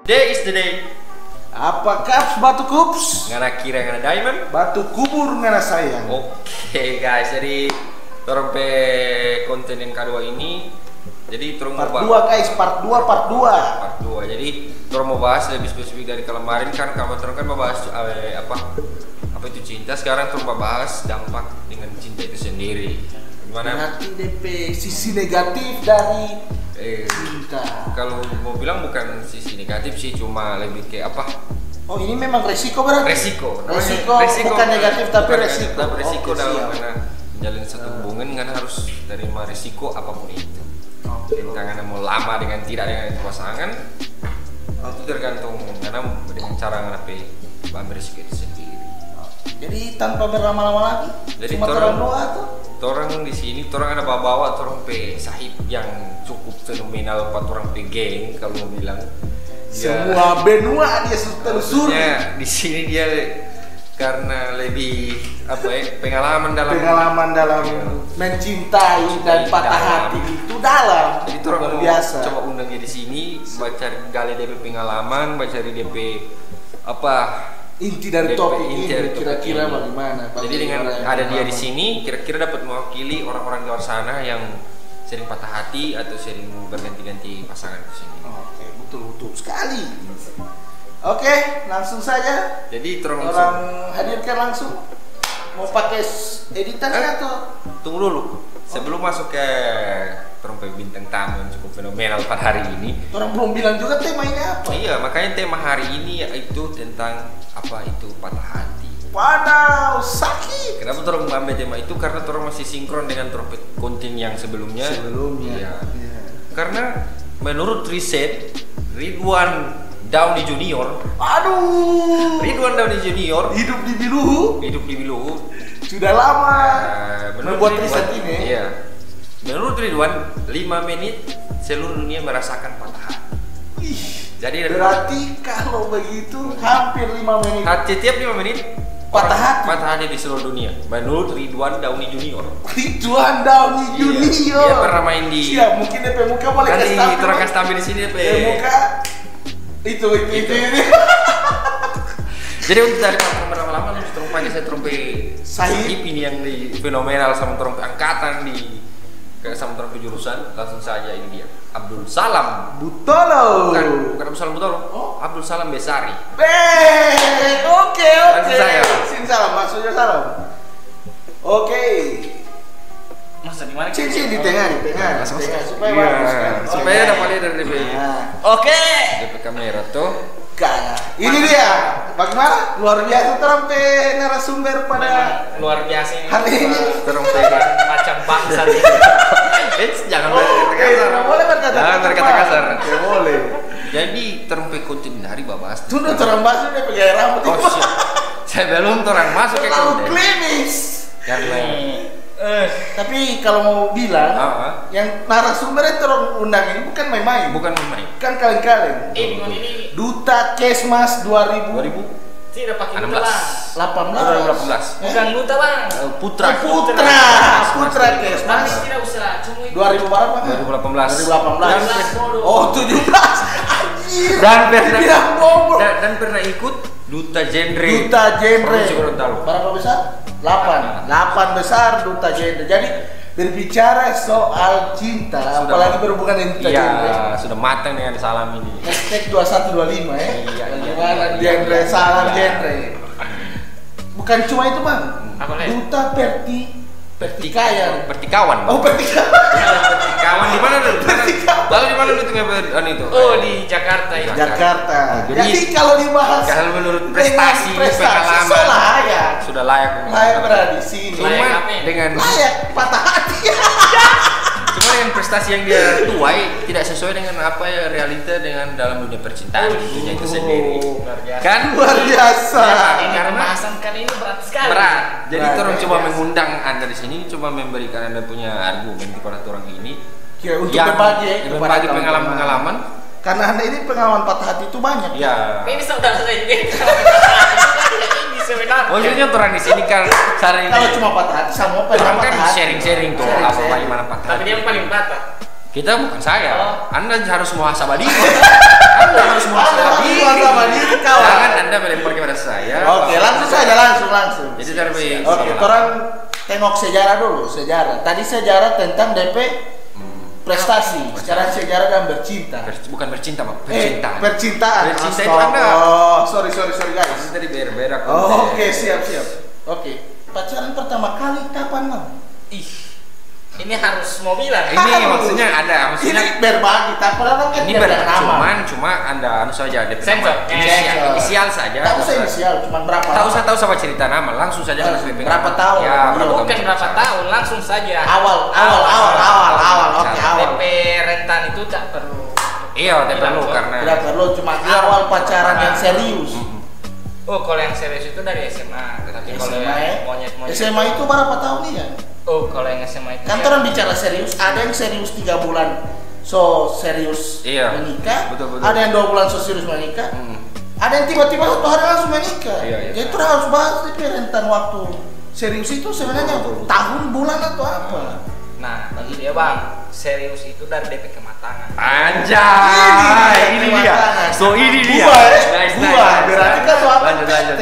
Day is the day. Apa kaps batu kups? Ngana kira ngana diamond. Batu kubur ngana sayang. Oke guys, jadi torong pe konten yang kedua ini. Jadi torong Part mau 2 guys, part 2. Part 2. Jadi torong mau bahas lebih spesifik dari kemarin kan torong kan membahas apa itu cinta. Sekarang torong mau bahas dampak dengan cinta itu sendiri. Gimana? Berarti DP sisi negatif dari cinta. Kalau mau bilang bukan sisi negatif sih, cuma lebih kayak apa? Oh ini memang resiko berarti? Resiko Bukan negatif tapi bukan resiko. Tapi resiko Oke, dalam siap. mana menjalin satu hubungan kan harus terima resiko apapun itu. Tangan mau lama dengan tidak dengan pasangan itu tergantung karena dengan cara ngapain ambil resiko itu sendiri. Jadi tanpa berlama-lama lagi. Jadi cuma torang doa tuh. Torang di sini, torang ada bawa torang pe sahib yang cukup fenomenal, torang pe geng kalau mau bilang. Semua benua dia telusuri. Ya, di sini dia karena lebih pengalaman dalam mencintai dan patah hati itu dalam. Jadi torang luar mau biasa. coba undang dia di sini, baca gali DP pengalaman, baca DP Inti dari DP, topik inti ini dari topik kira-kira ini. bagaimana? Jadi dengan ada dia di sini, kira-kira dapat mewakili orang-orang di luar sana yang sering patah hati atau sering berganti-ganti pasangan di sini. Oke, betul sekali. Oke, langsung saja. Jadi Orang hadirkan langsung. Mau pakai editannya atau? Tunggu dulu. Sebelum masuk ke trompet bintang tamu yang cukup fenomenal pada hari ini. Orang belum bilang juga temanya apa. Iya, makanya tema hari ini yaitu tentang apa itu patah hati. Wadaw, sakit. Kenapa orang mengambil tema itu? Karena orang masih sinkron dengan trompet konten yang sebelumnya. Iya. Iya. Karena menurut riset Ridwan Downey Junior, Ridwan Downey Junior Hidup di Biluhu sudah lama membuat riset ini. Iya. Menurut Ridwan, 5 menit seluruh dunia merasakan patah hati. Ih, Jadi berarti kalau begitu hampir 5 menit setiap 5 menit patah hati di seluruh dunia. Menurut Ridwan Downey Junior. Ridwan Downey Junior. Dia pernah main di. Siap, mungkin DP muka boleh Kan di tampil. Terang tampil di sini DP. Muka itu. Jadi untuk dari lama-lama terus panggil saya trompet Sahib ini yang di fenomenal sama trompet angkatan di sama trompet jurusan. Langsung saja ini dia Abdul Salam Butolo. bukan Abdul Salam Butolo. Abdul Salam Besari. Oke. Langsung saya. Sini salam, maksudnya salam. Oke. Masa di mana? Cincin di tengah, Masuk. supaya Iya, bagus kan. supaya dapat lihat dari DP. Nah, Oke. DP kamera tuh. ini dia. Bagaimana? Luar biasa trompet narasumber pada Luar biasa ini. hari ini. Trompet Macam bangsa ini. jangan Boleh berkata Jangan berkata kasar. Oke, boleh. Jadi trompet konten dari babas. Tunda orang bahasa dia pakai rambut. Oh siap. Saya belum orang masuk ke Terlalu konten. klinis. Karena Tapi kalau mau bilang, yang narasumber itu orang undang ini bukan main-main. bukan main. Kan kaleng-kaleng. Ini Duta Kesmas 2018. tidak pakai duta bang. 2018. Bukan duta bang. Putra Putra Tapi Kesmas. tidak usah. Cuma itu. 2000 berapa? 2018. 2018. Oh, 17. Anjir. Dan pernah ikut Duta Genre. Duta Genre. Provinsi Gorontalo. Berapa besar? 8 besar Duta Genre. Jadi berbicara soal cinta, apalagi berhubungan dengan Duta Genre. Iya, sudah matang dengan salam ini. Hashtag 2125 ya. Iya. Bagaimana genre, salam genre. Bukan cuma itu bang. Apa lagi? Duta Pertikaian. Pertikawan. Oh Pertikaian. Pertikawan di mana tuh? Pertikawan. Lalu di mana lu tuh itu? Oh di Jakarta ya. Jakarta. Jadi- Jadi kalau dibahas Kalau menurut prestasi, pengalaman, so layak. sudah layak. Layak berada di sini. Cuma Layak apa? dengan Patah hati. cuma dengan prestasi yang dia tuai tidak sesuai dengan apa ya realita dengan dalam dunia percintaan tentunya itu sendiri. Luar biasa. Kan Luar biasa. Ini pembahasan kali ini berat sekali. berat. Jadi Berat, orang ya, coba biasa. mengundang Anda di sini, coba memberikan Anda punya argumen kepada orang ini Ya, untuk yang berbagi kepada berbagi kawan-kawan. pengalaman-pengalaman. Karena anda ini pengalaman patah hati itu banyak. Ya. Ini saudara saya juga. Ini sebenarnya. Maksudnya orang di sini kan cara Kalau ini cuma patah hati sama orang patah kan hati. sharing-sharing tuh Sharing, apa sharing. gimana patah Tapi hati. dia yang paling patah. Kita bukan saya. Oh. Anda harus muhasabah diri. Anda harus muhasabah Anda diri. Oke, orang tengok sejarah dulu, sejarah. Tadi sejarah tentang DP prestasi. Sekarang sejarah dan bercinta. Bukan bercinta, Bang. Percintaan. Percintaan. Bercinta itu Anda. Oh, sorry guys. Itu tadi berbeda. Oke, siap. Oke. Pacaran pertama kali kapan, Bang? Ini harus mau bilang. Ini maksudnya ada, ini berbagi, tak pernah kan ini cuma Anda saja DP Sensor. inisial saja. Tahu saya inisial, cuma berapa? Tahu sama cerita nama, langsung saja DP. Berapa tahun? Ya, bukan berapa tahun, langsung saja. Awal. Oke, awal. DP rentan itu tak perlu. Iya, tidak perlu karena tidak perlu, cuma awal pacaran yang serius. Oh, kalau yang serius itu dari SMA. Tapi kalau yang monyet SMA itu berapa tahun nih ya? Oh, kalau yang SMA itu kan orang bicara serius, ada yang serius 3 bulan so serius menikah, betul. ada yang 2 bulan so serius menikah, ada yang tiba-tiba 1 hari langsung menikah. Jadi itu harus bahas di rentan waktu serius itu sebenarnya tahun, bulan atau apa. Nah, bagi dia Bang, serius itu dari DP kematangan. Anjay, ini dia. So ini dia. Buah, berarti kan soal PT.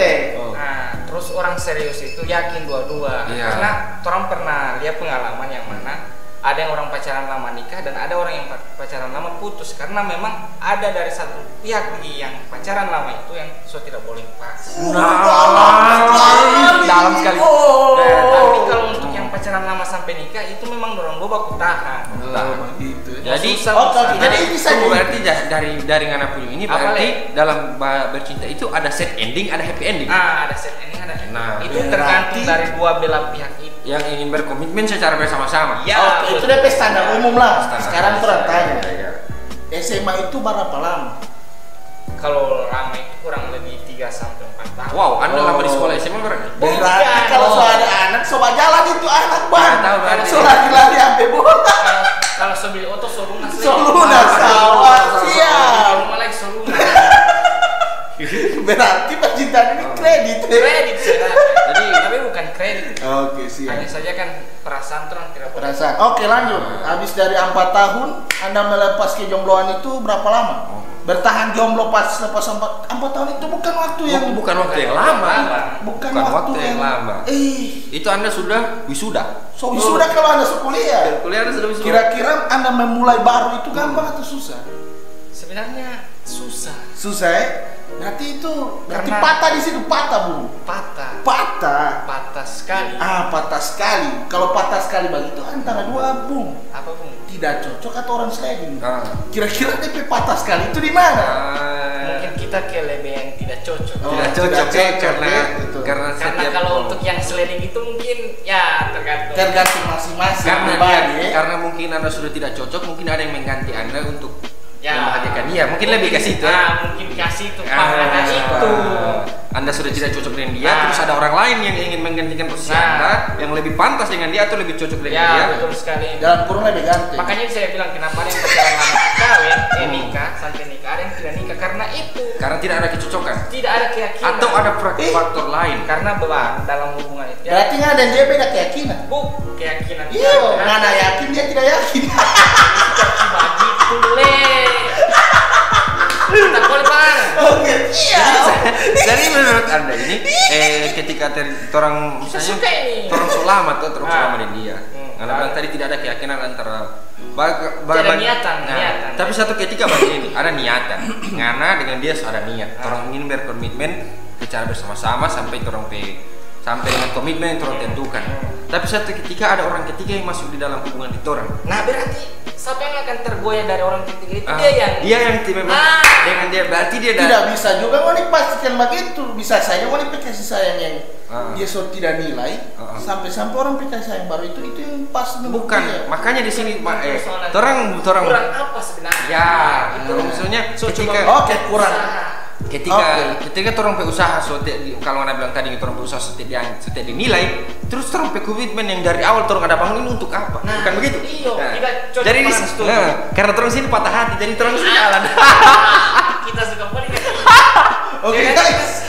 Terus orang serius itu yakin dua-dua. Karena orang pernah lihat pengalaman yang mana ada yang orang pacaran lama nikah dan ada orang yang pacaran lama putus karena memang ada dari satu pihak yang pacaran lama itu yang tidak boleh pas. Dalam sekali. Tapi kalau untuk yang pacaran lama sampai nikah itu memang dorong gue baku tahan. Jadi bisa berarti dari ngana punya ini berarti dalam bercinta itu ada set ending, ada happy ending. Ada set ending, ada happy. Nah, itu tergantung dari dua belah pihak itu. Yang ingin berkomitmen secara bersama-sama. Ya, itu DP standar umum lah. Sekarang kurang tanya. SMA itu berapa lama? Kalau lama itu kurang lebih 3 sampai 4 tahun. Wow, Anda lama di sekolah SMA berarti? Berarti kalau ada anak sobat jalan itu anak Bang. Tahu lari-lari sampai bola. Kalau sobil oto solunas. Solunas sawah. Siap. Rumah lagi solunas. Berarti percintaan ini kredit. Kredit jadi tapi bukan kredit. Oke, siap. Hanya saja kan perasaan terang tidak boleh. Perasaan. Oke, lanjut. Habis dari 4 tahun Anda melepas kejombloan itu berapa lama? Bertahan jomblo pas lepas 4 tahun itu bukan waktu yang lama. Bukan waktu yang lama. Itu Anda sudah wisuda. Wisuda kalau Anda kuliah. Kuliah Anda sudah wisuda. Kira-kira Anda memulai baru itu gampang atau susah? Sebenarnya susah. Susah ya? Berarti patah di situ, patah Bu. Patah sekali. Patah sekali. Kalau patah sekali begitu antara dua Bung. Apa Bung? Tidak cocok atau orang sliding. Kira-kira DP patah sekali itu di mana? Mungkin kita ke lebih yang tidak cocok. Tidak cocok karena kalau untuk yang sliding itu mungkin ya tergantung masing-masing. Karena mungkin Anda sudah tidak cocok, mungkin ada yang mengganti Anda untuk membahagiakan dia, mungkin lebih ke situ. Mungkin kasih itu, itu. Anda sudah tidak cocok dengan dia, terus ada orang lain yang ingin menggantikan posisi Anda yang lebih pantas dengan dia atau lebih cocok dengan dia. Betul sekali. Dalam kurung lebih ganti. Makanya saya bilang kenapa ada yang pacaran lama kawin, nikah sampai nikah, ada yang tidak nikah karena itu. Karena tidak ada kecocokan. Tidak ada keyakinan. Atau ada faktor lain. Karena dalam hubungan itu. Berarti nggak ada dia beda keyakinan. Keyakinan. Iya, mana yakin dia tidak yakin. Begitu tak boleh Bang. Oke, iya. Jadi menurut Anda ini ketika orang misalnya orang selama dengan dia. Karena bilang tadi tidak ada keyakinan antara niatan. Tapi satu ketika bagi ini ada niatan. Ngana dengan dia ada niat. Orang ingin berkomitmen bicara bersama-sama sampai dengan komitmen yang orang tentukan. Tapi satu ketika ada orang ketiga yang masuk di dalam hubungan itu orang. Nah, berarti siapa yang akan tergoyah dari orang ketiga itu? Dia yang memang dengan dia berarti dia tidak bisa juga mau dipastikan begitu. Bisa saja mau kasih sayang yang dia tidak nilai sampai orang kasih sayang baru itu yang pas. Bukan, makanya di sini orang kurang apa sebenarnya? Ya, itu maksudnya ketika kurang. Ketika orang berusaha kalau Anda bilang tadi orang berusaha setiap dinilai, terus orang komitmen yang dari awal orang ada bangun ini untuk apa? Bukan begitu? Jadi karena orang sini patah hati, jadi orang sini jalan. Kita suka politik. Oke guys.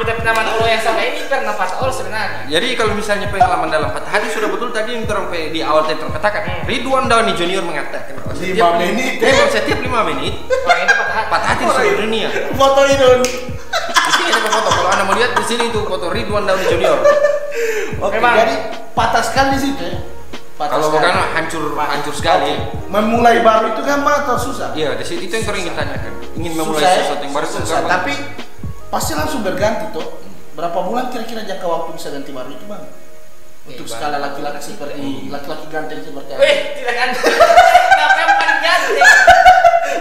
Kita pengalaman Allah yang sama ini karena patah Allah sebenarnya. Jadi kalau misalnya pengalaman dalam patah hati sudah betul tadi yang orang di awal tadi katakan. Ridwan Dawani Junior mengatakan 5 menit. Setiap 5 menit orang itu patah hati di seluruh dunia. Foto itu. Di sini ada foto. Kalau Anda mau lihat di sini itu foto Ridwan Dawani Junior. Oke, jadi patah sekali di situ ya. Kalau bukan hancur sekali. Memulai baru itu gampang atau susah? Iya, itu yang sering ingin tanyakan. Ingin memulai sesuatu yang baru susah, tapi pasti langsung berganti toh. Berapa bulan kira-kira jangka waktu bisa ganti baru itu bang? Untuk skala laki-laki seperti laki-laki ganteng seperti apa? Tidak ganteng. Kenapa yang paling ganteng?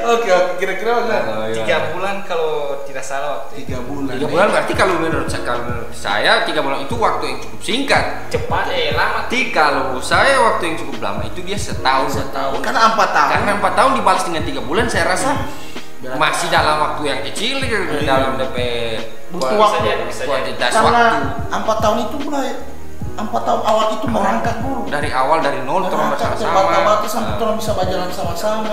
Oke, kira-kira bagaimana? 3 bulan kalau tidak salah waktu. 3 bulan. 3 bulan berarti kalau menurut saya 3 bulan itu waktu yang cukup singkat. Cepat lama. Kalau saya waktu yang cukup lama itu dia setahun. Karena 4 tahun. Karena 4 tahun dibalas dengan 3 bulan saya rasa masih dalam waktu yang kecil dalam DP butuh waktu kuantitas waktu. Karena 4 tahun itu mulai 4 tahun awal itu merangkak dulu. Dari awal dari nol terus bersama-sama. Bata-bata sampai terus bisa berjalan sama-sama.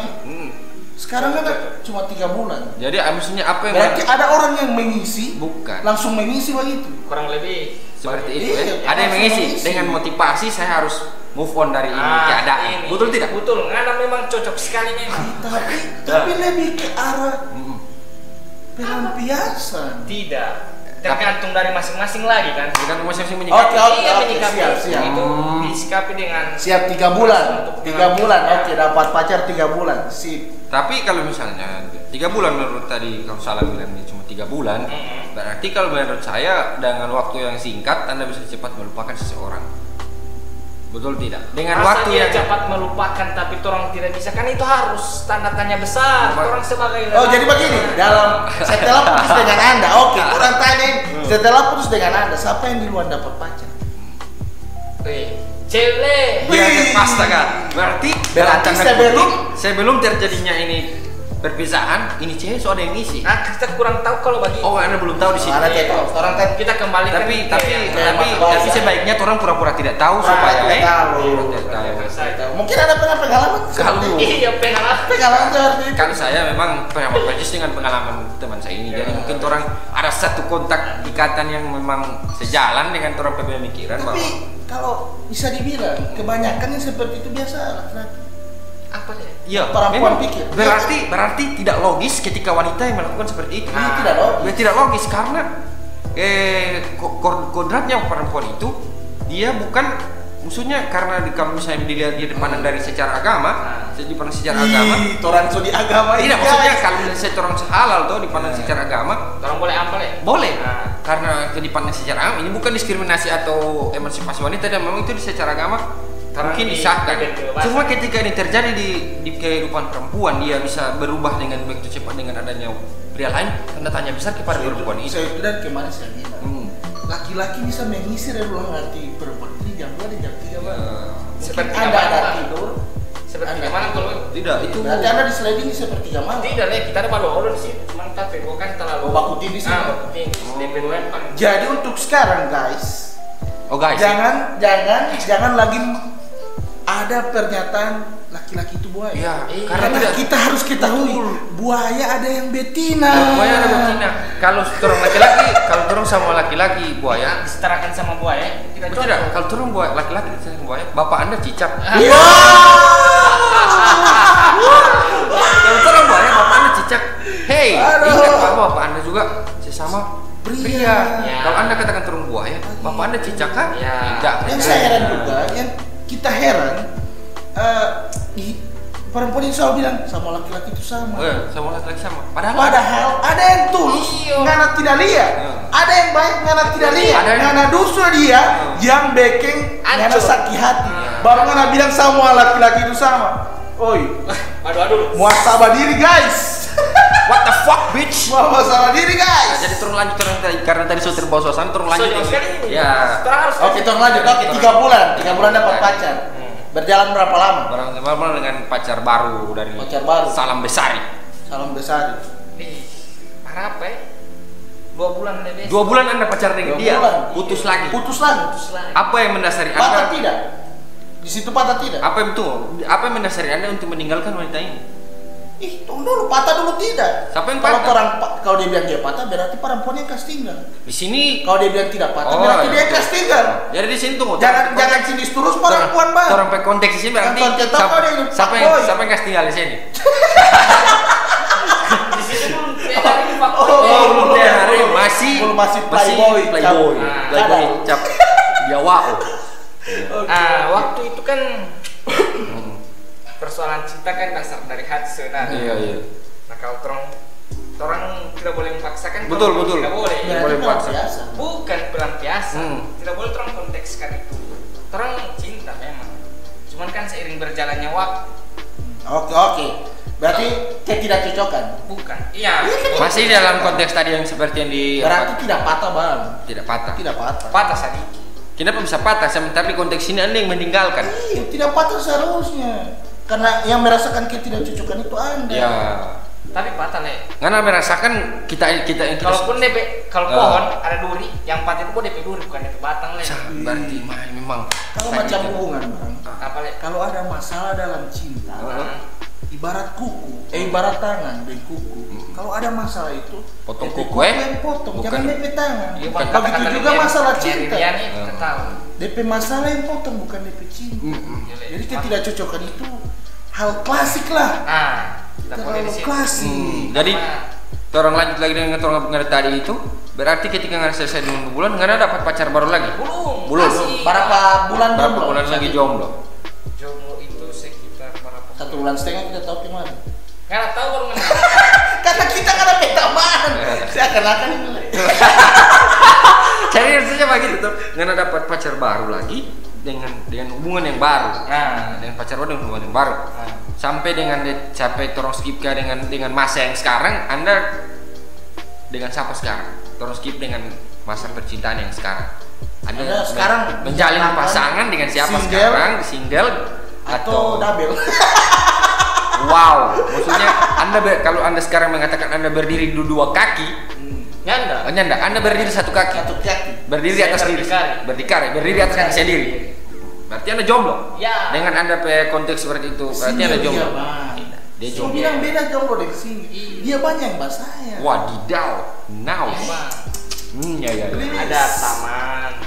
Sekarang kan cuma 3 bulan. Jadi maksudnya apa yang berarti ada orang yang mengisi, bukan langsung mengisi begitu. Kurang lebih seperti itu ya. Ada yang mengisi dengan motivasi saya harus move on dari ini keadaan. Betul tidak? Betul. Karena memang cocok sekali memang. Tapi lebih ke arah pelampiasan. Tidak. Tergantung dari masing-masing lagi kan. Tergantung masing-masing menyikapi. Oke, siap. Itu disikapi dengan siap 3 bulan. 3 bulan. Oke, dapat pacar 3 bulan. Sip. Tapi kalau misalnya 3 bulan menurut tadi kalau salah bilang cuma 3 bulan, berarti kalau menurut saya dengan waktu yang singkat Anda bisa cepat melupakan seseorang. Betul tidak? Dengan masa waktu dia yang cepat melupakan tapi orang tidak bisa kan itu harus tanda tanya besar. Orang sebagai jadi begini, dalam setelah putus dengan Anda, orang tanya setelah putus dengan Anda, siapa yang duluan dapat pacar? Cewek. Dia astaga. Berarti sebelum terjadinya ini perpisahan, ini cewek so ada yang ngisi. Kita kurang tahu kalau bagi. Anda belum tahu di sini. Orang kita kembali. Tapi sebaiknya orang pura-pura tidak tahu supaya tahu. Mungkin ada pengalaman. Iya pengalaman seperti itu. Kalau saya memang pernah persis dengan pengalaman teman saya ini. Jadi mungkin orang ada satu kontak ikatan yang memang sejalan dengan orang pemikiran. Tapi kalau bisa dibilang kebanyakan yang seperti itu biasa laki-laki. Apa ya? Iya, perempuan pikir. Berarti tidak logis ketika wanita yang melakukan seperti itu. Tidak logis karena kodratnya perempuan itu dia bukan maksudnya karena kalau misalnya dia dipandang dari secara agama, dipandang secara agama. Orang so di agama. Tidak maksudnya kalau misalnya orang halal tuh dipandang secara agama. Orang boleh ampel ya? Boleh. Karena dipandang secara agama ini bukan diskriminasi atau emansipasi wanita dan memang itu secara agama. Mungkin disahkan. Cuma ketika ini terjadi di kehidupan perempuan, dia bisa berubah dengan begitu cepat dengan adanya pria lain. Tanda tanya besar kepada perempuan itu. Saya dan kemarin saya bilang, laki-laki bisa mengisi dalam arti perempuan ini jam 2 dan jam 3 bang. Seperti Anda tidur. Seperti gimana kalau tidak itu? Berarti Anda di sliding seperti malam. Tidak lah, kita ada baru di sini. Mantap ya, bukan terlalu. Baku tinggi sih. Jadi untuk sekarang guys, jangan lagi ada pernyataan laki-laki itu buaya. Ya, karena kita harus ketahui buaya ada yang betina. Buaya ada betina. Kalau orang laki-laki, kalau orang sama laki-laki buaya disetarakan sama buaya, tidak. Kalau orang buaya laki-laki sama buaya, bapak Anda cicak. Kalau orang buaya, bapak Anda cicak. Hei, ingat bapak Anda juga sesama pria. Kalau Anda katakan orang buaya, bapak Anda cicak kan? Tidak. Yang saya heran juga, yang kita heran perempuan yang selalu bilang sama laki-laki itu sama. Sama laki-laki sama. Padahal ada yang tulus ngana tidak lihat. Ada yang baik ngana tidak lihat. Ngana dosa dia yang bikin ngana sakit hati. Baru ngana bilang sama laki-laki itu sama. Oi. Aduh. Muhasabah diri guys. What the fuck bitch? Muhasabah diri guys. Jadi turun lanjut karena tadi sudah terbawa suasana turun lanjut. Ya. Oke, turun lanjut. Oke, 3 bulan. 3 bulan dapat pacar. Berjalan berapa lama? Berjalan dengan pacar baru dari Salam Besari. Parah apa ya? 2 bulan lebih. 2 bulan Anda pacaran dengan dia. Putus lagi. Apa yang mendasari Anda? Patah tidak? Di situ patah tidak? Apa yang mendasari Anda untuk meninggalkan wanita ini? Tunggu dulu, patah dulu tidak. Siapa yang patah? Kalau dia bilang dia patah, berarti perempuannya kas tinggal. Di sini kalau dia bilang tidak patah, berarti dia kas tinggal. Jadi di sini tunggu. Jangan sini terus perempuan bang. Orang pakai konteks di sini berarti siapa yang kas tinggal di sini? Di sini belum hari masih playboy cap. Dia wow. Waktu itu kan persoalan cinta kan dasar dari hati sebenarnya. Iya. Nah kalau orang tidak boleh memaksakan. Betul. Tidak boleh. Tidak boleh paksa. Bukan pelampiasan. Tidak boleh orang kontekskan itu. Orang cinta memang. Cuman kan seiring berjalannya waktu. Oke. Berarti ketidakcocokan. Bukan. Iya. Masih dalam konteks tadi yang seperti yang di. Berarti tidak patah bang. Tidak patah. Patah sedikit. Kenapa bisa patah? Sementara di konteks ini Anda yang meninggalkan. Iya, tidak patah seharusnya. Karena yang merasakan ketidakcocokan itu Anda. Ya. Tapi patah Le. Karena merasakan kita Kalaupun kalau pohon ada duri, yang patah itu DP duri bukan DP batang Le. Berarti memang. Kalau macam hubungan bang. Apa Le? Kalau ada masalah dalam cinta, ibarat kuku, ibarat tangan dan kuku. Kalau ada masalah itu, potong DP kuku yang potong, jangan DP tangan. Iya, begitu juga masalah cinta. DP masalah yang potong bukan DP cinta. Jadi ketidakcocokan itu hal klasik lah. Terlalu klasik. Jadi orang lanjut lagi dengan orang tadi itu, berarti ketika nggak selesai dengan bulan, nggak dapat pacar baru lagi? Belum. Berapa bulan lagi jomblo? Jomblo itu sekitar berapa? 1,5 bulan kita tahu kemana? Nggak tahu baru Karena kita nggak ada tambahan. Seakan-akan itu. Jadi harusnya begitu tuh, nggak dapat pacar baru lagi dengan hubungan yang baru. Dengan pacar baru dengan hubungan yang baru. Sampai torong skip dengan masa yang sekarang, Anda dengan siapa sekarang? Torong skip dengan masa percintaan yang sekarang. Anda sekarang menjalin pasangan dengan siapa sekarang? Single atau double? Wow, maksudnya kalau Anda sekarang mengatakan Anda berdiri di dua kaki, nyanda. Anda berdiri satu kaki. Berdiri atas diri. Berdiri atas kaki sendiri. Berarti Anda jomblo. Ya. Dengan Anda konteks seperti itu, berarti Anda jomblo. Dia jomblo. Bilang beda jomblo dari sini. Dia banyak yang bahasanya. Wadidaw. Now. Ya. Ada taman,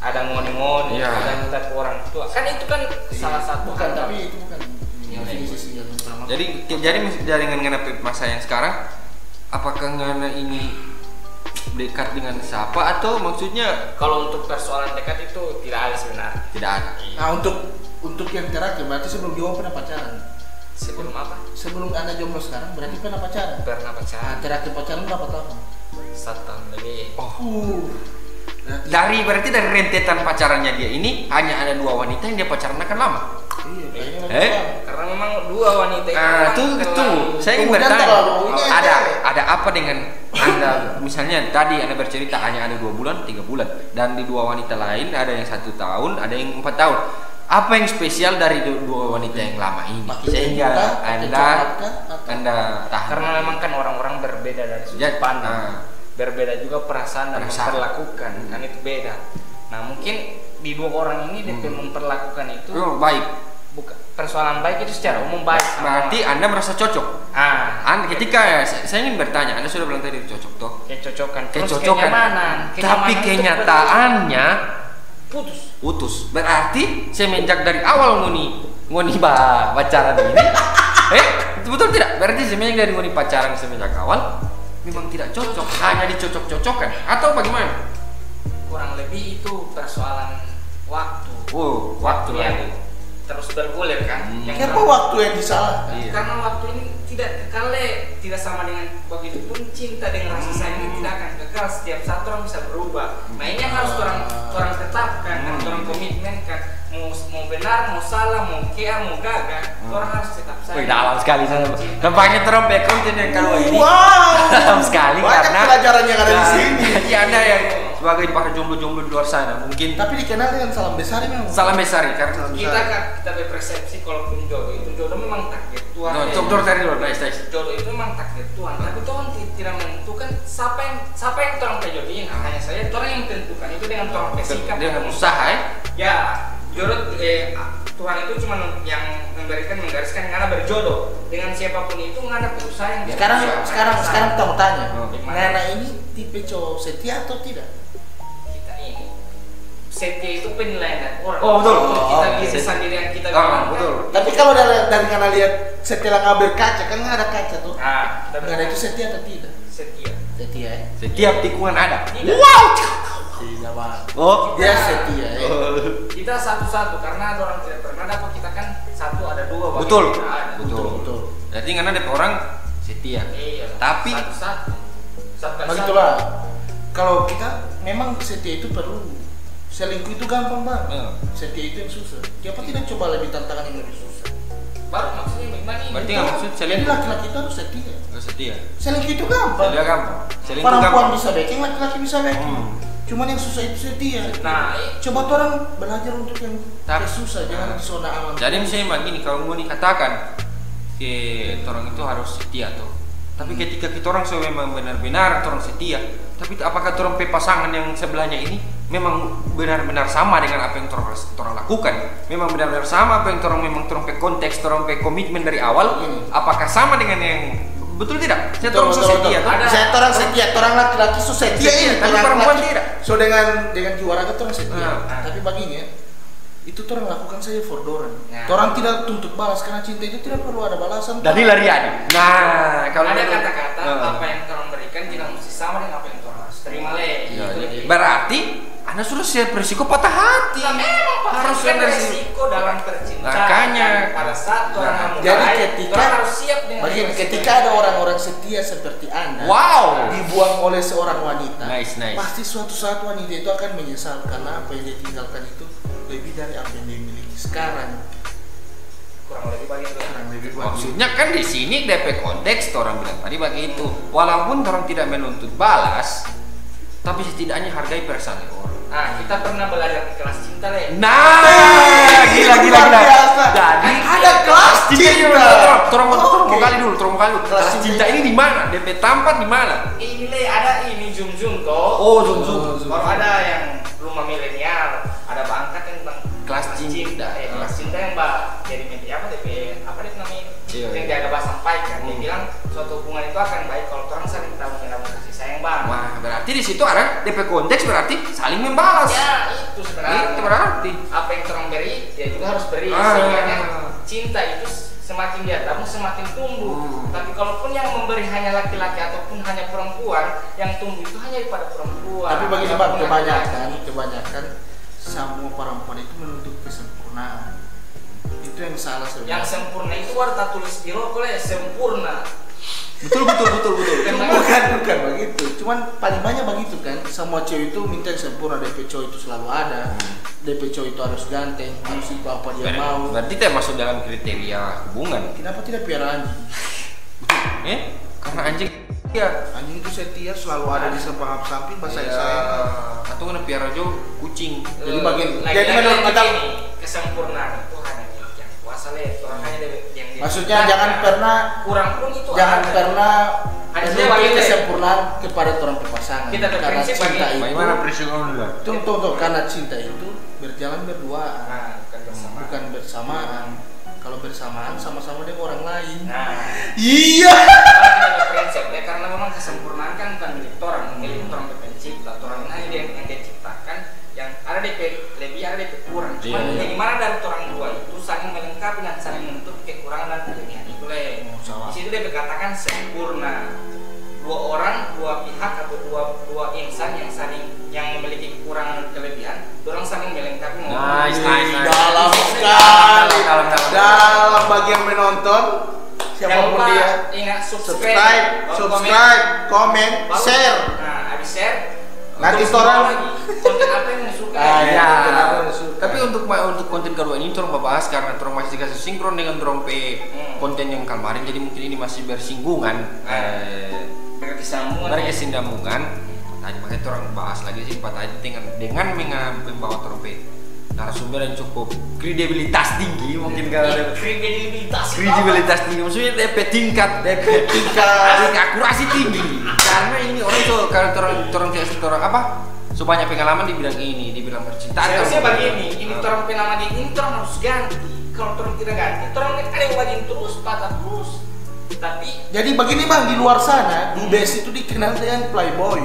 ada ngoni-ngoni, ada minta ke orang tua. Kan itu kan salah satu. Bukan, tapi itu bukan. Jadi dengan masa yang sekarang, apakah Ngana ini dekat dengan siapa atau maksudnya kalau untuk persoalan dekat itu tidak ada sebenarnya. Tidak ada. Nah untuk yang terakhir berarti sebelum jomblo pernah pacaran. Sebelum apa? Sebelum Anda jomblo sekarang berarti pernah pacaran. Pernah pacaran. Nah, terakhir pacaran berapa tahun? 1 tahun lebih. Berarti dari rentetan pacarannya dia ini hanya ada 2 wanita yang dia pacaran akan lama. Iya, karena memang 2 wanita itu. Tuh. Saya ingin bertanya. Ada apa dengan Anda? Misalnya tadi Anda bercerita hanya ada 2 bulan, 3 bulan, dan di 2 wanita lain ada yang 1 tahun, ada yang 4 tahun. Apa yang spesial dari 2 wanita yang lama ini sehingga Anda tahan? Karena memang kan orang-orang berbeda dari sudut pandang. Berbeda juga perasaan dan memperlakukan, kan itu beda. Nah mungkin di 2 orang ini DP memperlakukan itu baik. Bukan persoalan baik itu secara umum baik. Berarti Anda merasa cocok. Ketika saya ingin bertanya, Anda sudah bilang tadi cocok toh? Kecocokan. Kenyamanan. Tapi kenyataannya putus. Berarti semenjak dari awal ngoni pacaran ini, betul tidak? Berarti semenjak dari ngoni pacaran semenjak awal memang tidak cocok, hanya dicocok-cocokkan atau bagaimana? Kurang lebih itu persoalan waktu. Waktu yang terus bergulir kan. Kenapa waktu yang disalahkan? Karena waktu ini tidak sama dengan begitu pun cinta dengan rasa sayang ini tidak akan kekal, setiap saat orang bisa berubah. Nah ini yang harus orang tetapkan, orang komitmen kan. Mau benar, mau salah, mau kea, mau gagal, orang harus tetap sayang. Dalam sekali sana. Tampaknya terang konten yang kalau ini. Dalam sekali banyak karena pelajaran yang ada di sini. Jadi Anda yang sebagai para jomblo-jomblo di luar sana mungkin. Tapi dikenal dengan salam besar memang. Salam besar karena kita berpersepsi kalau jodoh memang takdir Tuhan. Jodoh dari luar jodoh itu memang takdir Tuhan. Tapi Tuhan tidak menentukan siapa yang orang terjodohin. Hanya saya orang yang menentukan itu dengan orang bersikap. Dengan usaha ya. Jodoh Tuhan itu cuma yang menggariskan Ngana berjodoh dengan siapapun itu Ngana berusaha yang sekarang kita mau tanya, Ngana ini tipe cowok setia atau tidak? Kita ini setia itu penilaian dari orang. Betul. Kita bisa sendiri yang kita bilang. Betul. Tapi kalau dari Ngana lihat setelah ngambil kaca kan nggak ada kaca tuh. Ngana itu setia atau tidak? Setia. Setia ya. Setiap tikungan ada. Tidak. Wow. Tidak bang. Oh, dia setia. Kita satu-satu karena ada orang tidak pernah dapat, kita kan satu ada dua. Betul. Betul. Jadi karena ada orang setia. Iya. Tapi satu-satu. Begitulah. Kalau kita memang setia itu perlu. Selingkuh itu gampang bang. Setia itu yang susah. Siapa tidak coba lebih tantangan yang lebih susah? Baru maksudnya gimana ini? berarti nggak maksud Jadi selingkuh. laki-laki itu harus setia. Harus setia. Selingkuh itu gampang. Setia gampang. Selingkuh Perempuan gampang. bisa backing, laki-laki bisa backing. Cuman yang susah itu setia. Nah, Coba tuh orang belajar untuk yang Tapi- susah, jangan di zona aman. Jadi misalnya begini, kalau mau dikatakan orang itu harus setia tuh. Tapi ketika kita orang memang benar-benar orang setia, tapi apakah orang pasangan yang sebelahnya ini memang benar-benar sama dengan apa yang orang lakukan? Memang benar-benar sama apa yang orang memang orang konteks, orang komitmen dari awal? Apakah sama dengan yang betul tidak? Saya orang setia. Saya orang setia, orang laki-laki setia ini, tapi perempuan tidak. So dengan jiwa raga orang setia. Tapi baginya itu orang lakukan saja for dorang. Orang tidak tuntut balas karena cinta itu tidak perlu ada balasan. Dari larian. Nah, kalau ada kata-kata apa yang orang berikan tidak mesti sama dengan apa yang orang harus terima berarti Anda sudah siap berisiko patah hati. Nah, memang harus kan ada resiko dalam percintaan. Makanya pada saat orang jadi memulai, ketika orang harus siap dengan begini, resiko. ketika ada orang-orang setia seperti Anda, dibuang oleh seorang wanita, Nice. pasti suatu saat wanita itu akan menyesal karena apa yang dia tinggalkan itu lebih dari apa yang dia miliki sekarang. Kurang lebih begitu. Maksudnya kan di sini DP konteks orang bilang tadi begitu. Walaupun orang tidak menuntut balas, tapi setidaknya hargai perasaan orang. Nah, kita pernah belajar di kelas cinta Nah, gila. Jadi ada kelas cinta. Terong kali dulu. Kelas cinta ini di mana? DP tempat di mana? Ini ada ini Zoom toh. Oh, Zoom. Baru ada yang rumah milenial, ada bangkat yang bang Kelas cinta. kelas cinta yang mbak jadi media apa DP apa itu namanya yang dia ada sampaikan. Dia bilang suatu hubungan itu akan baik kalau orang saling tahu menabung kasih sayang bang. Wah, berarti di situ ada DP konteks berarti saling membalas. Ya, itu sebenarnya. Itu berarti Apa yang orang beri, dia juga harus beri. Sehingga cinta itu semakin dia tabung semakin tumbuh. Tapi kalaupun yang memberi hanya laki-laki ataupun hanya perempuan, yang tumbuh itu hanya pada perempuan. Tapi bagi bang, kebanyakan semua perempuan itu menuntut kesempurnaan. Itu yang salah sebenarnya. Yang sempurna itu warta tulis di rokok ya sempurna. betul. Bukan begitu. Cuman paling banyak begitu kan. Semua cewek itu minta yang sempurna. DP cowok itu selalu ada. DP cowok itu harus ganteng, harus itu apa dia mau. Berarti tidak masuk dalam kriteria hubungan. Kenapa tidak piara anjing? Karena anjing ya. Anjing itu setia, selalu ada di samping bahasa saya. Atau kena piara jo kucing. Jadi bagian. Lagi Jadi menurut kita kesempurnaan itu hanya milik yang kuasa orang hanya yang maksudnya jangan pernah kurang pun itu jangan ada. pernah Hanya menuntut bagi kesempurnaan kepada orang pasangan. Kita Karena berprinsip cinta bagi- itu. Bagaimana prinsip kamu dulu? Tuh, karena cinta itu berjalan berduaan, Nah, bukan bersama. bukan bersamaan. Kalau bersamaan sama-sama dengan orang lain. Nah, Iya. ada prinsipnya karena memang kesempurnaan kan bukan milik orang, milik orang pencipta. Orang lain yang dia ciptakan, yang ada DP lebih, ada DP kurang. Cuma gimana dari orang dua itu saling melengkapi dan saling menutup kekurangan dan kelebihan itu salah. Di situ dia berkatakan sempurna. Dua orang, dua pihak atau dua insan yang memiliki kekurangan dan kelebihan, orang saling melengkapi. Nice. Dalam sekali. Dalam bagian menonton, siapapun Jangan lupa dia, ingat subscribe, komen, Baru- share. Nah, habis share Nanti untuk orang- lagi konten apa yang disukai. Ya. kenapa suka? Tapi untuk konten kedua ini orang bahas karena orang masih dikasih sinkron dengan orang konten yang kemarin, jadi mungkin ini masih bersinggungan. Berkesinambungan. Tadi makanya orang bahas lagi sih tadi dengan membawa orang narasumber yang cukup kredibilitas tinggi mungkin kalau ada kredibilitas tinggi maksudnya DP tingkat akurasi tinggi karena ini orang tuh kalau orang apa so banyak pengalaman di bidang ini di bidang percintaan. Seharusnya begini, ini orang penama ini orang harus ganti. Kalau orang tidak ganti, orang ada yang bagin terus, patah terus. Tapi Jadi begini bang, di luar sana Dubes itu dikenal dengan playboy.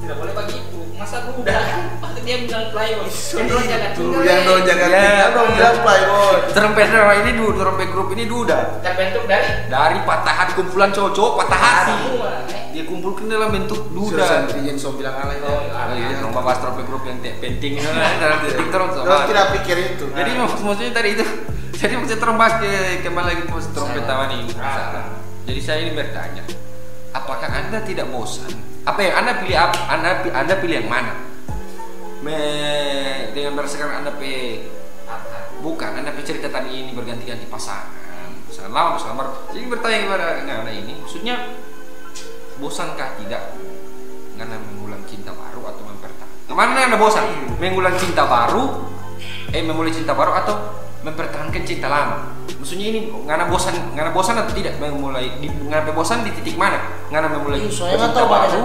tidak boleh begitu. Masa udah pasti dia bilang playboy. Yang dong jaga tinggal. Yang dong jaga tinggal dong bilang playboy. Terpenter ini terpenter grup ini duda Terbentuk dari dari patahan kumpulan cowok-cowok patah hati. semua. Dia kumpul mungkin dalam bentuk duda. Santri so bilang alay. Iya, bahas trope grup yang penting dalam titik terus. Terus tidak pikir itu. Jadi maksudnya tadi itu. Jadi maksudnya terbahas kembali lagi ke trompet taman ini. Jadi saya ini bertanya, apakah Anda tidak bosan? Apa yang Anda pilih? Anda pilih yang mana? Dengan berdasarkan Anda bukan Anda cerita tadi ini berganti-ganti pasangan lama pasangan baru. Jadi bertanya kepada Anda ini, maksudnya bosankah tidak Anda mengulang cinta baru atau mempertahankan? Kemana Anda bosan? Mengulang cinta baru, memulai cinta baru atau mempertahankan cinta lama? Maksudnya ini Ngana bosan atau tidak memulai? Ngana bosan di titik mana? Ngana memulai cinta baru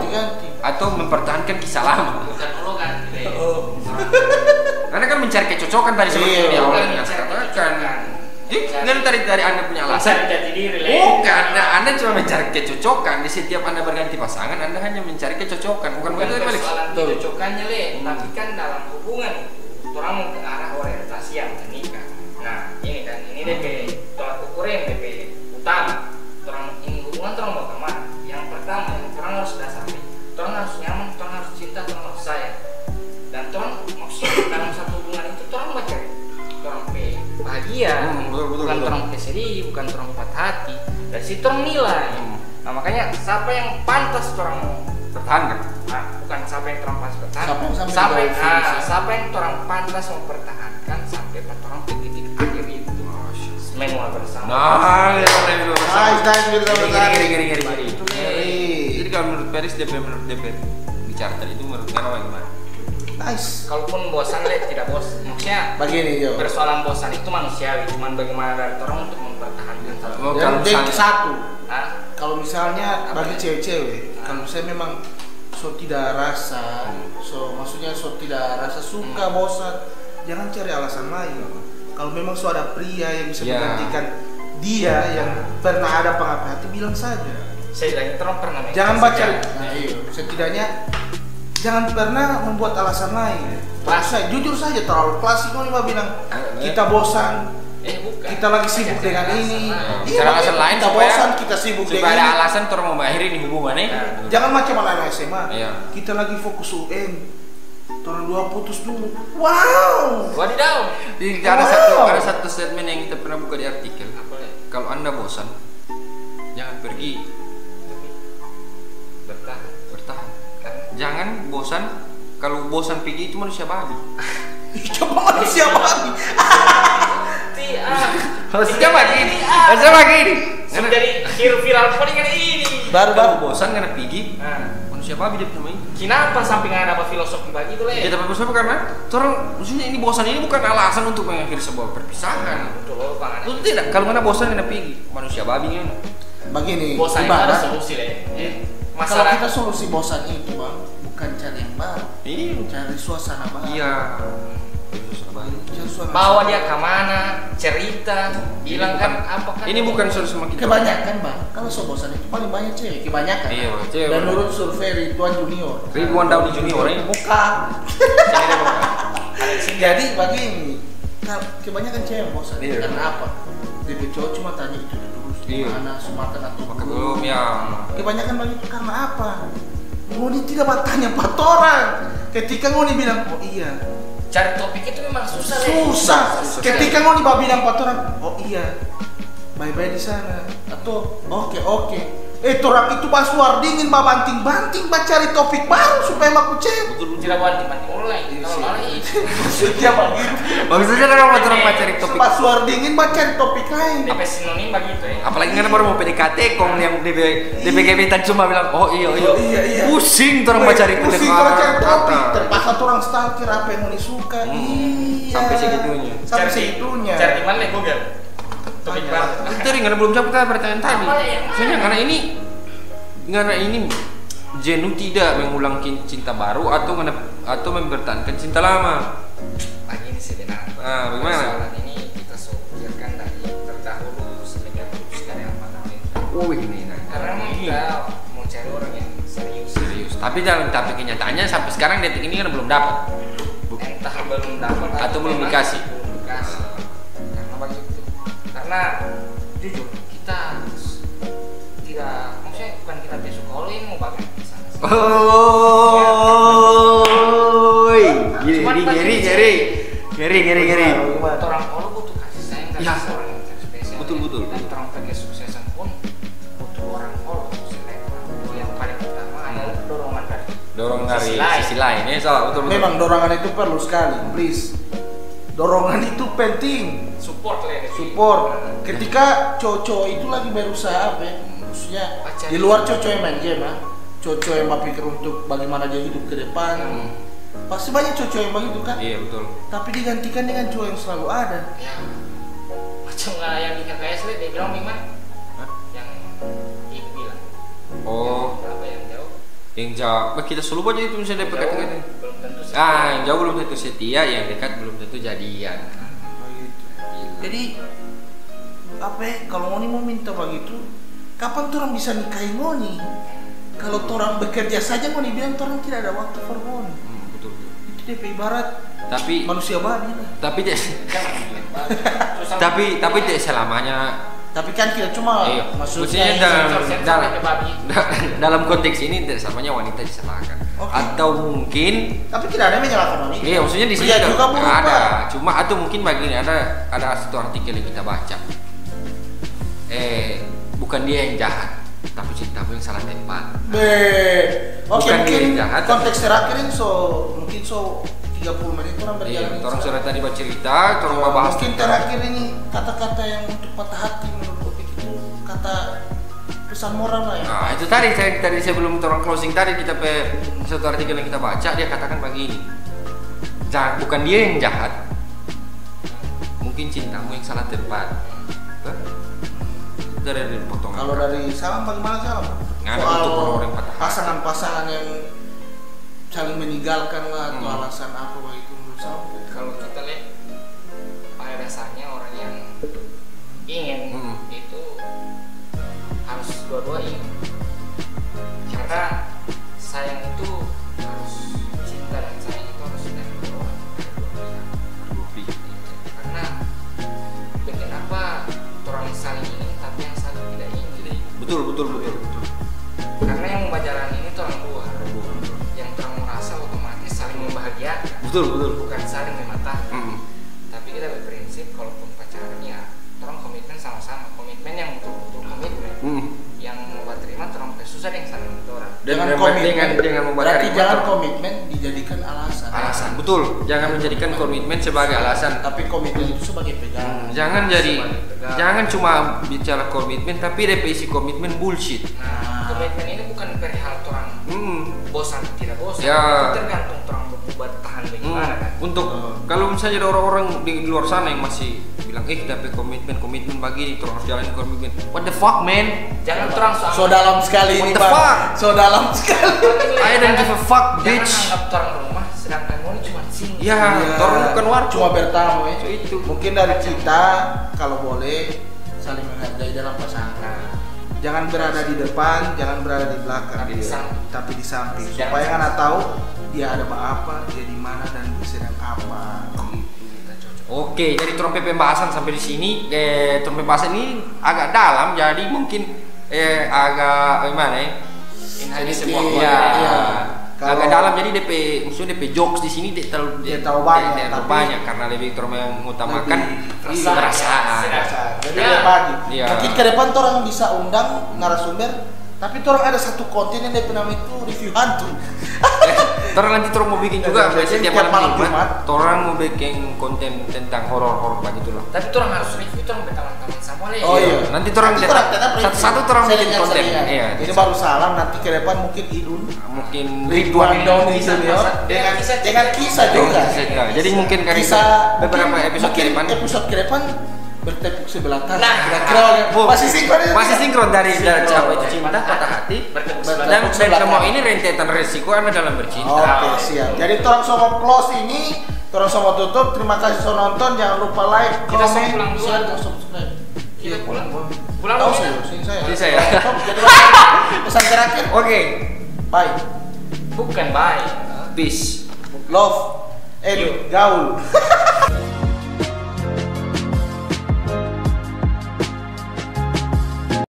atau mempertahankan kisah lama? Karena kan mencari kecocokan tadi seperti yang awal katakan. Jadi dari Anda punya alasan. Bukan, Anda cuma mencari kecocokan. Di setiap Anda berganti pasangan, Anda hanya mencari kecocokan. Bukan persoalan kecocokannya tapi kan dalam hubungan orang mau ke arah orientasi yang menikah. Nah, ini kan ini DP tolak ukur yang DP utama. Orang ini hubungan orang mau kemana? Yang pertama, yang orang harus dasari, orang harus nyaman, orang harus cinta, orang harus sayang. Dan orang maksudnya dalam satu hubungan itu orang mau cari orang bahagia, bukan orang sedih, bukan orang patah hati. Dari situ orang nilai. Nah makanya siapa yang pantas orang mau pertahankan? Nah, bukan siapa yang orang pantas pertahankan. Siapa yang orang pantas mempertahankan sampai orang ke titik akhir itu. Semua bersama. Jadi kalau menurut Paris DP bicara tadi itu menurut Ngana gimana? Nice. Kalaupun bosan tidak bosan. Maksudnya begini yo. Persoalan bosan itu manusiawi, cuman bagaimana dari orang untuk mempertahankan satu. Satu. Kalau misalnya bagi cewek-cewek, kalau saya memang tidak rasa, maksudnya tidak rasa suka bosan, jangan cari alasan lain. Kalau memang ada pria yang bisa menggantikan dia yang pernah ada pengabdi hati, bilang saja. Setidaknya terus pernah. Jangan baca. Setidaknya jangan pernah membuat alasan lain. Saya jujur saja terlalu klasik nih Mbak bilang kita bosan. Bukan. Kita lagi sibuk dengan ini. Cara alasan lain kita bosan, kita sibuk dengan ini. Supaya ada alasan terus mau mengakhiri ini hubungannya. Jangan macam anak SMA. Kita lagi fokus UN. Orang dua putus dulu. Wow. Wadidaw. Ada satu statement yang kita pernah buka di artikel. Kalau Anda bosan, jangan pergi. Bertahan. Jangan bosan. Kalau bosan pergi itu manusia babi. Coba manusia babi. Manusia begini. Jadi viral postingan ini. Baru bosan karena pergi. Manusia babi dia namanya. Kenapa sampai nggak dapat filosofi bagi itu Kita berfilosofi karena orang maksudnya ini bosan ini bukan alasan untuk mengakhiri sebuah perpisahan. Betul banget. Itu tidak. Kalau mana bosan karena pergi manusia babi ini. Begini. Bosan itu ada solusi Kalau kita solusi bosan itu Bang, bukan cari yang baru. Cari suasana baru. Iya. Bawa dia ke mana, cerita, bilang kan apa kan. Ini bukan solusi kita. Kebanyakan Bang, kalau bosan itu paling banyak cewek, kebanyakan. Iya, cewek. Dan menurut survei Ridwan Daudi Junior ini bukan. Jadi begini, kebanyakan cewek bosan. Karena apa? Dia cowok cuma tanya itu terus mana Sumatera atau belum ya. Kebanyakan begitu karena apa? Ngoni tidak bertanya 4 orang. Ketika Ngoni bilang, oh iya, cari topik itu memang susah. Ketika Ngoni bilang 4 orang, oh iya, bye-bye di sana. Atau oke. Orang itu pas luar dingin, banting-banting, cari topik baru supaya aku cek. Betul tidak banting-banting mulai. Kalau lari itu. Maksudnya begitu. Maksudnya kan orang cari topik. Pas luar dingin, cari topik lain. DP sinonim begitu ya. Apalagi kan baru mau PDKT, kong yang DP gebetan cuma bilang, oh iya. Pusing orang cari topik. Terpaksa orang stalker apa yang mau disuka. Sampai segitunya. Cari di mana Google? Jadi karena belum jawab pertanyaan tadi. Soalnya karena ini jenuh tidak mengulang cinta baru atau mempertahankan cinta lama. Ini sebenarnya. Bagaimana? Soalan ini kita pikirkan dari terdahulu semenjak dari apa Ini. Karena kita mau cari orang yang serius. Tapi kenyataannya sampai sekarang detik ini kan belum dapat. Entah belum dapat atau belum dikasih. Karena jujur kita tidak, maksudnya bukan kita tapi suka ini mau pakai di sana. Oh, giri. Orang kalau butuh kasih sayang dari orang yang spesial. Betul. Dan orang pakai kesuksesan pun butuh orang kalau selain orang tua yang paling utama adalah dorongan dari sisi lain. Ya, salah betul. Memang dorongan itu perlu sekali, please. Dorongan itu penting. Support. Ketika cowok itu lagi berusaha apa ya? Maksudnya di luar cowok yang main game, cowok yang berpikir untuk bagaimana dia hidup ke depan. Pasti banyak cowok yang begitu kan? Iya betul. Tapi digantikan dengan cowok yang selalu ada. Ya. Macam yang di KKS dia bilang gimana? Yang ibu bilang. Oh. Apa yang jauh? Yang jauh, kita selalu aja itu misalnya dekat dengan ini. Belum tentu setia. Yang jauh belum tentu setia, yang dekat belum tentu jadian. Jadi apa ya? Kalau Ngoni mau minta begitu, kapan orang bisa nikahin Ngoni? Kalau orang bekerja saja Ngoni bilang orang tidak ada waktu for Ngoni. Betul. Itu DP ibarat tapi manusia babi lah. Tapi tidak selamanya. Tapi kan kita cuma maksudnya dalam konteks ini tidak selamanya wanita disalahkan. Atau mungkin tapi tidak ada yang menyalahkan wanita. Iya, maksudnya di sini juga ada. Cuma atau mungkin begini, ada satu artikel yang kita baca. Bukan dia yang jahat, tapi cintamu yang salah tempat. Oke, mungkin jahat, konteks terakhir ini mungkin 30 menit orang berjalan. Iya, orang sudah tadi bercerita, orang membahas. Mungkin terakhir ini kata-kata yang untuk patah hati menurut Opik itu kata pesan moral lah ya. Nah, itu tadi sebelum orang closing tadi kita satu artikel yang kita baca, dia katakan begini. Bukan dia yang jahat, mungkin cintamu yang salah tempat. Dari potongan. Kalau dari salam bagaimana salam? Soal pasangan-pasangan yang saling meninggalkan lah atau alasan apa begitu menurut salam? Kalau kita lihat pada dasarnya orang yang ingin itu harus dua-dua ingin. Karena sayang itu harus cinta dan sayang itu harus dari dua pihak. Karena kenapa orang saling ingin tapi yang saling tidak ingin? Betul. Karena yang membajaran ini itu orang dua. Yang terang merasa otomatis saling membahagiakan. Betul. Bukan saling mematahkan. Tapi kita berprinsip kalaupun pacaran ya, orang komitmen sama-sama. Komitmen yang betul-betul komitmen. Yang mau terima orang susah yang saling orang. Dengan berarti jangan komitmen dijadikan alasan. Betul. Jangan menjadikan komitmen sebagai alasan. Tapi komitmen itu sebagai pegangan. Jangan cuma bicara komitmen tapi definisi komitmen bullshit. Komitmen ini bukan perihal orang bosan tidak bosan. Ya. Itu tergantung orang bertahan bagaimana kan. Untuk kalau misalnya ada orang-orang di luar sana yang masih bilang tapi komitmen bagi terus harus jalanin komitmen. What the fuck man? Jangan terang so dalam sekali ini Bang. So dalam sekali. I don't give a fuck bitch. Jangan anggap orang rumah sedangkan ini cuma single. Ya, orang bukan warung. Cuma bertamu ya. Itu. Mungkin dari kita kalau boleh saling menghargai dalam pasangan. Jangan berada di depan, jangan berada di belakang, tapi di samping. Supaya anak tahu dia ada apa, dia di mana dan sedang apa. Oke, jadi trompet pembahasan sampai di sini. Trompet pembahasan ini agak dalam, jadi mungkin agak gimana ya? Ini sebuah agak dalam, jadi DP jokes di sini terlalu banyak karena lebih yang mengutamakan perasaan. Jadi bagi. Mungkin ke depan orang bisa undang narasumber, tapi orang ada satu konten yang DP nama itu review hantu. Orang nanti mau bikin juga setiap malam Jumat. Orang mau bikin konten tentang horor begitu loh. Tapi orang harus review orang berteman-teman sama lah. Oh iya. Nanti orang satu orang bikin konten. Iya. Ini baru salam, nanti ke depan mungkin Idun, mungkin Ridwan Dong dengan kisah juga. Jadi mungkin kisah beberapa episode ke depan bertepuk sebelah tangan. Masih sinkron dari siapa itu cinta, patah hati, dan semua ini rentetan resiko Anda dalam bercinta. Oke, siap. Jadi orang semua close ini, orang semua tutup. Terima kasih sudah nonton. Jangan lupa like, comment, share, dan subscribe. Kita pulang. Tahu saya. Pesan terakhir. Oke. Bye. Bukan bye. Peace. Love. Gaul.